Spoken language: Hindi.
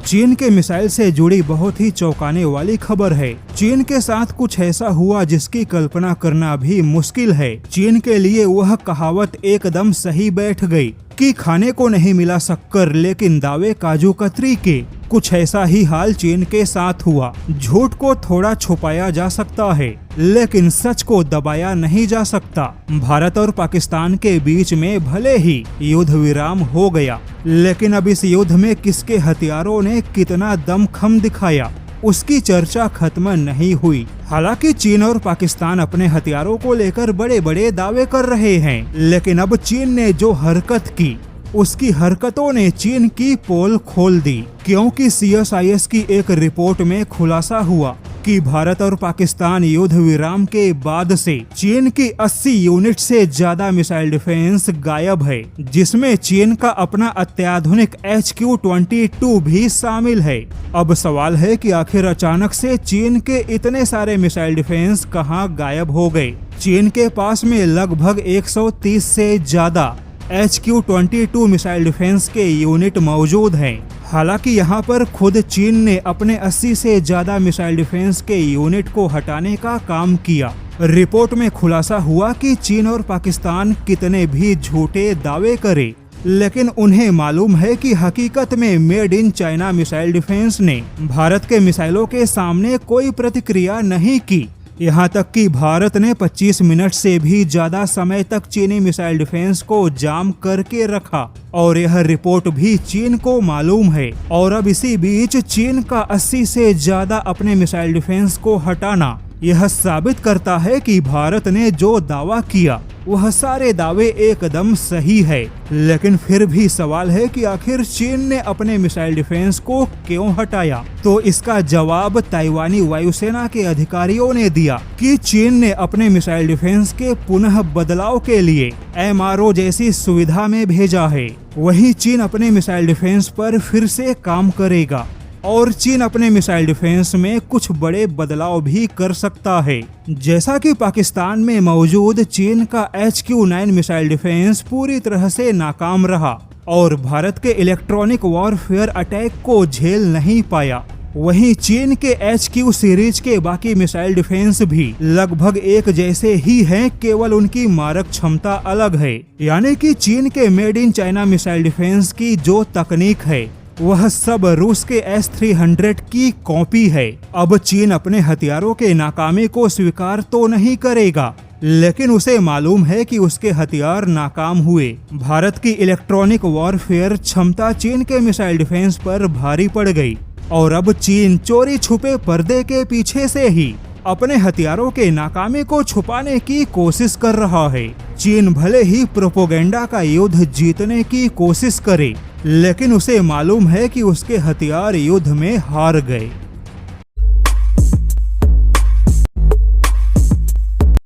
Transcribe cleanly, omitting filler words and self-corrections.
चीन के मिसाइल से जुड़ी बहुत ही चौंकाने वाली खबर है। चीन के साथ कुछ ऐसा हुआ जिसकी कल्पना करना भी मुश्किल है। चीन के लिए वह कहावत एकदम सही बैठ गई कि खाने को नहीं मिला शक्कर लेकिन दावे काजू कतरी के। कुछ ऐसा ही हाल चीन के साथ हुआ। झूठ को थोड़ा छुपाया जा सकता है लेकिन सच को दबाया नहीं जा सकता। भारत और पाकिस्तान के बीच में भले ही युद्ध विराम हो गया लेकिन अब इस युद्ध में किसके हथियारों ने कितना दमखम दिखाया उसकी चर्चा खत्म नहीं हुई। हालांकि चीन और पाकिस्तान अपने हथियारों को लेकर बड़े बड़े दावे कर रहे हैं लेकिन अब चीन ने जो हरकत की उसकी हरकतों ने चीन की पोल खोल दी, क्योंकि CSIS की एक रिपोर्ट में खुलासा हुआ कि भारत और पाकिस्तान युद्ध विराम के बाद से चीन की 80 यूनिट से ज्यादा मिसाइल डिफेंस गायब है, जिसमें चीन का अपना अत्याधुनिक HQ-22 भी शामिल है। अब सवाल है कि आखिर अचानक से चीन के इतने सारे मिसाइल डिफेंस कहां गायब हो गए। चीन के पास में लगभग 130 से ज्यादा HQ-22 मिसाइल डिफेंस के यूनिट मौजूद हैं। हालांकि यहां पर खुद चीन ने अपने 80 से ज्यादा मिसाइल डिफेंस के यूनिट को हटाने का काम किया। रिपोर्ट में खुलासा हुआ कि चीन और पाकिस्तान कितने भी झूठे दावे करे लेकिन उन्हें मालूम है कि हकीकत में made in China missile defence ने भारत के मिसाइलों के सामने कोई प्रतिक्रिया नहीं की। यहाँ तक कि भारत ने 25 मिनट से भी ज्यादा समय तक चीनी मिसाइल डिफेंस को जाम करके रखा और यह रिपोर्ट भी चीन को मालूम है। और अब इसी बीच चीन का 80 से ज्यादा अपने मिसाइल डिफेंस को हटाना यह साबित करता है कि भारत ने जो दावा किया वह सारे दावे एकदम सही है। लेकिन फिर भी सवाल है कि आखिर चीन ने अपने मिसाइल डिफेंस को क्यों हटाया। तो इसका जवाब ताइवानी वायुसेना के अधिकारियों ने दिया कि चीन ने अपने मिसाइल डिफेंस के पुनः बदलाव के लिए MRO जैसी सुविधा में भेजा है। वहीं चीन अपने मिसाइल डिफेंस पर फिर से काम करेगा और चीन अपने मिसाइल डिफेंस में कुछ बड़े बदलाव भी कर सकता है। जैसा कि पाकिस्तान में मौजूद चीन का HQ-9 मिसाइल डिफेंस पूरी तरह से नाकाम रहा और भारत के इलेक्ट्रॉनिक वॉरफेयर अटैक को झेल नहीं पाया, वहीं चीन के HQ सीरीज के बाकी मिसाइल डिफेंस भी लगभग एक जैसे ही हैं, केवल उनकी मारक क्षमता अलग है। यानी कि चीन के made in China missile defence की जो तकनीक है वह सब रूस के S-300 की कॉपी है। अब चीन अपने हथियारों के नाकामी को स्वीकार तो नहीं करेगा लेकिन उसे मालूम है कि उसके हथियार नाकाम हुए। भारत की इलेक्ट्रॉनिक वॉरफेयर क्षमता चीन के मिसाइल डिफेंस पर भारी पड़ गई और अब चीन चोरी छुपे पर्दे के पीछे से ही अपने हथियारों के नाकामी को छुपाने की कोशिश कर रहा है। चीन भले ही प्रोपोगेंडा का युद्ध जीतने की कोशिश करे लेकिन उसे मालूम है कि उसके हथियार युद्ध में हार गए।